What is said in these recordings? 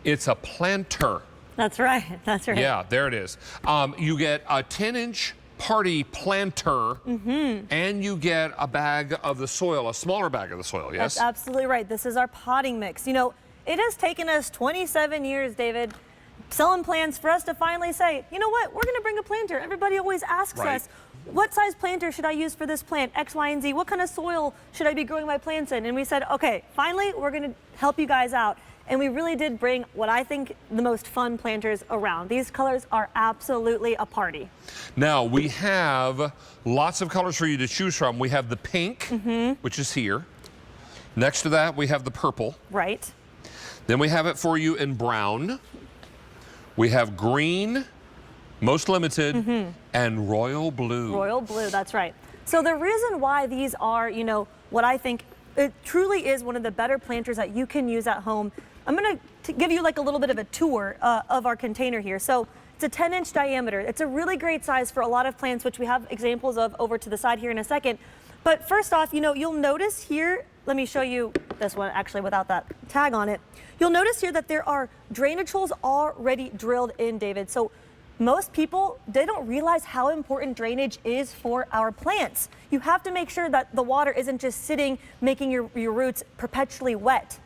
It's a planter. That's right. That's right. Yeah, there it is. You get a 10-inch party planter, and you get a bag of the soil, a smaller bag of the soil, yes? That's absolutely right. This is our potting mix. You know, it has taken us 27 years, David, selling plants for us to finally say, you know what, we're going to bring a planter. Everybody always asks us, what size planter should I use for this plant, X, Y, and Z? What kind of soil should I be growing my plants in? And we said, okay, finally, we're going to help you guys out. And we really did bring what I think the most fun planters around. These colors are absolutely a party. Now, we have lots of colors for you to choose from. We have the pink, which is here. Next to that, we have the purple. Right. Then we have it for you in brown. We have green, most limited, and royal blue. Royal blue, that's right. So the reason why these are, you know, what I think it truly is one of the better planters that you can use at home. I'm going to give you like a little bit of a tour of our container here. So it's a 10-inch diameter. It's a really great size for a lot of plants, which we have examples of over to the side here in a second. But first off, you know, you'll notice here, let me show you this one actually without that tag on it. You'll notice here that there are drainage holes already drilled in, David. So most people, they don't realize how important drainage is for our plants. You have to make sure that the water isn't just sitting, making your roots perpetually wet.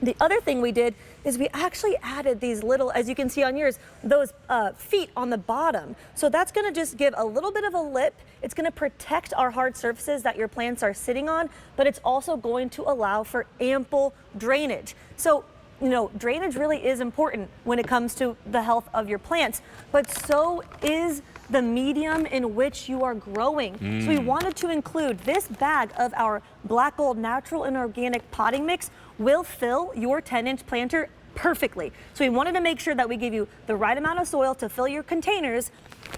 The other thing we did is we actually added these little, as you can see on yours, those feet on the bottom. So that's going to just give a little bit of a lip. It's going to protect our hard surfaces that your plants are sitting on, but it's also going to allow for ample drainage. So, you know, drainage really is important when it comes to the health of your plants, but so is the medium in which you are growing. So we wanted to include this bag of our Black Gold natural and organic potting mix will fill your 10-inch planter perfectly. So we wanted to make sure that we give you the right amount of soil to fill your containers.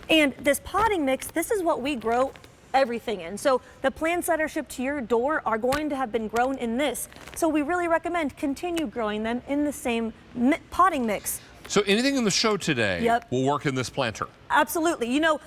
And this potting mix, this is what we grow everything in. So the plants that are shipped to your door are going to have been grown in this. So we really recommend continue growing them in the same potting mix. So anything in the show today will work in this planter? Absolutely. You know,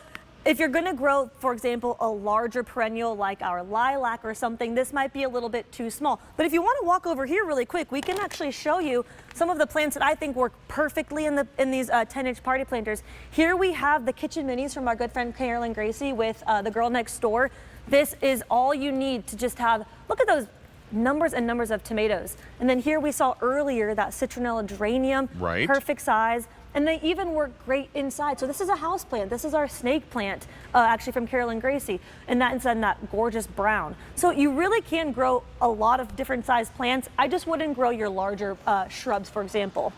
if you're going to grow, for example, a larger perennial like our lilac or something, this might be a little bit too small. But if you want to walk over here really quick, we can actually show you some of the plants that I think work perfectly in these 10-inch party planters. Here we have the kitchen minis from our good friend Carolyn Gracie with the girl next door. This is all you need to just have, look at those numbers and numbers of tomatoes. And then here we saw earlier that citronella geranium, perfect size. And they even work great inside. So this is a house plant. This is our snake plant, actually from Carolyn Gracie, and that's in that gorgeous brown. So you really can grow a lot of different size plants. I just wouldn't grow your larger shrubs, for example.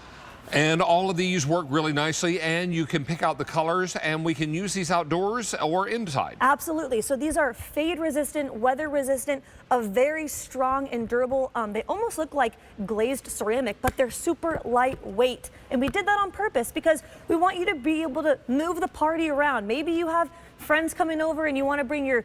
And all of these work really nicely, and you can pick out the colors, and we can use these outdoors or inside. Absolutely. So these are fade resistant, weather resistant, a very strong and durable. They almost look like glazed ceramic, but they're super lightweight. And we did that on purpose because we want you to be able to move the party around. Maybe you have friends coming over and you want to bring your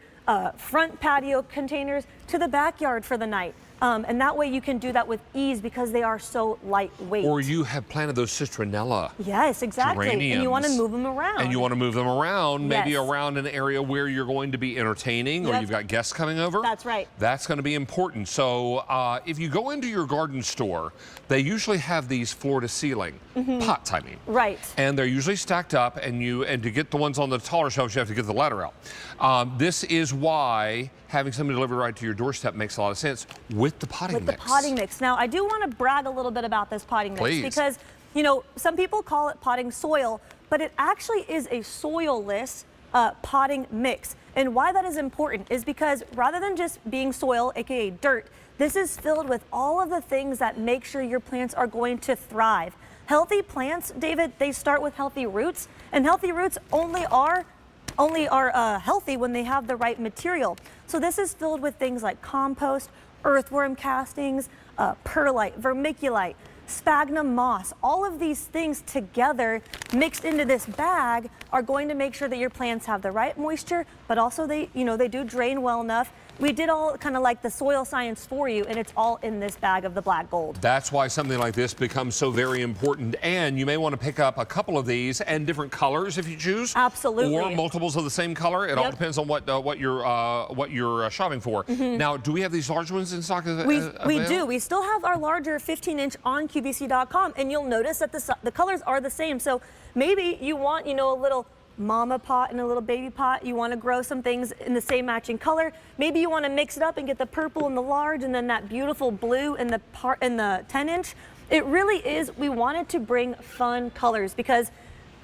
front patio containers to the backyard for the night. And that way you can do that with ease because they are so lightweight. Or you have planted those citronella. Yes, exactly. Geraniums. And you want to move them around. And you want to move them around, maybe around an area where you're going to be entertaining or you've got guests coming over. That's right. That's going to be important. So if you go into your garden store, they usually have these floor to ceiling pots, I mean. Right. And they're usually stacked up, and to get the ones on the taller shelves, you have to get the ladder out. This is why having something delivered right to your doorstep makes a lot of sense with the potting mix. With the potting mix. Now, I do want to brag a little bit about this potting mix because, you know, some people call it potting soil, but it actually is a soilless potting mix. And why that is important is because rather than just being soil, aka dirt, this is filled with all of the things that make sure your plants are going to thrive. Healthy plants, David, they start with healthy roots, and healthy roots only are healthy when they have the right material. So this is filled with things like compost, earthworm castings, perlite, vermiculite, sphagnum moss. All of these things together mixed into this bag are going to make sure that your plants have the right moisture, but also they do drain well enough. We did all kind of like the soil science for you, and it's all in this bag of the Black Gold. That's why something like this becomes so very important. And you may want to pick up a couple of these and different colors if you choose. Absolutely. Or multiples of the same color. It all depends on what you're shopping for. Now, do we have these large ones in stock? We do. We still have our larger 15-inch on QVC QVC.com, and you'll notice that the colors are the same. So maybe you want, you know, a little mama pot and a little baby pot. You want to grow some things in the same matching color. Maybe you want to mix it up and get the purple in the large and then that beautiful blue in the 10-inch. It really is, we wanted to bring fun colors because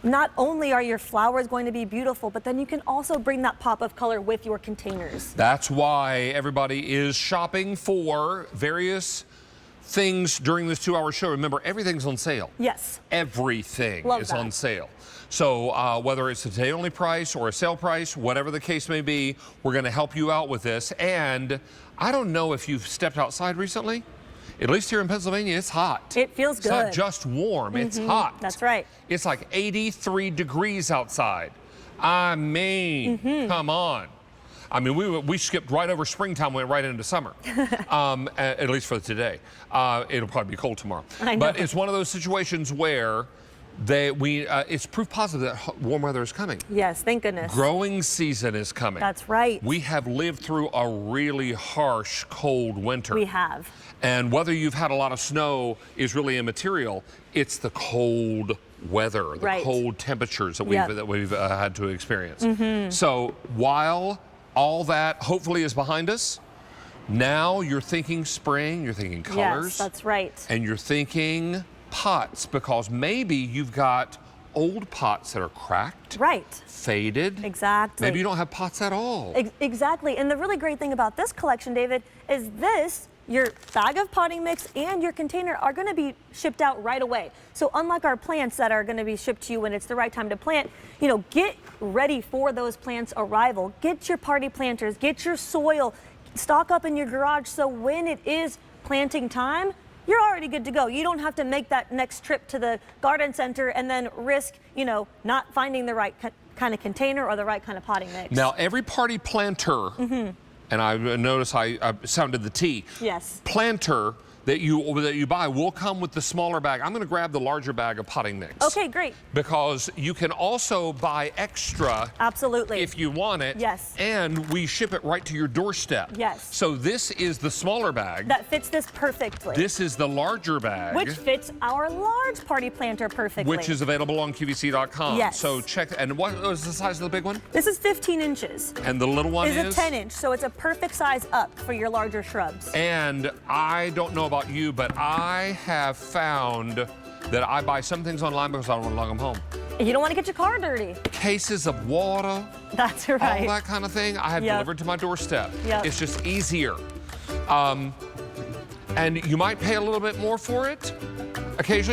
not only are your flowers going to be beautiful, but then you can also bring that pop of color with your containers. That's why everybody is shopping for various things during this 2-hour show. Remember, everything's on sale. Yes. Everything Love is that. on sale. So whether it's a today only price or a sale price, whatever the case may be, we're going to help you out with this. And I don't know if you've stepped outside recently. At least here in Pennsylvania, it's hot. It feels good. It's not just warm, it's hot. That's right. It's like 83 degrees outside. I mean, come on. I mean, we skipped right over springtime, went right into summer, at least for today. It'll probably be cold tomorrow. I know. But it's one of those situations where it's proof positive that warm weather is coming. Yes, thank goodness. Growing season is coming. That's right. We have lived through a really harsh, cold winter. We have. And whether you've had a lot of snow is really immaterial. It's the cold weather, the cold temperatures that we've had to experience. So while all that hopefully is behind us, now you're thinking spring, you're thinking colors. Yes, that's right. And you're thinking pots, because maybe you've got old pots that are cracked. Right. Faded. Exactly. Maybe you don't have pots at all. Exactly. And the really great thing about this collection, David, is your bag of potting mix and your container are going to be shipped out right away. So unlike our plants that are going to be shipped to you when it's the right time to plant, you know, get ready for those plants' arrival. Get your party planters, get your soil, stock up in your garage so when it is planting time, you're already good to go. You don't have to make that next trip to the garden center and then risk, you know, not finding the right kind of container or the right kind of potting mix. Now, every party planter, and I notice I sounded the T. Yes. Planter that you buy will come with the smaller bag. I'm going to grab the larger bag of potting mix. Okay, great. Because you can also buy extra. Absolutely. If you want it. Yes. And we ship it right to your doorstep. Yes. So this is the smaller bag. That fits this perfectly. This is the larger bag. Which fits our large party planter perfectly. Which is available on QVC.com. Yes. So check. And what was the size of the big one? This is 15 inches. And the little one is? Is a 10-inch, so it's a perfect size up for your larger shrubs. And I don't know about you, but I have found that I buy some things online because I don't want to lug them home. You don't want to get your car dirty. Cases of water. That's right. All that kind of thing, I have delivered to my doorstep. Yep. It's just easier. And you might pay a little bit more for it occasionally.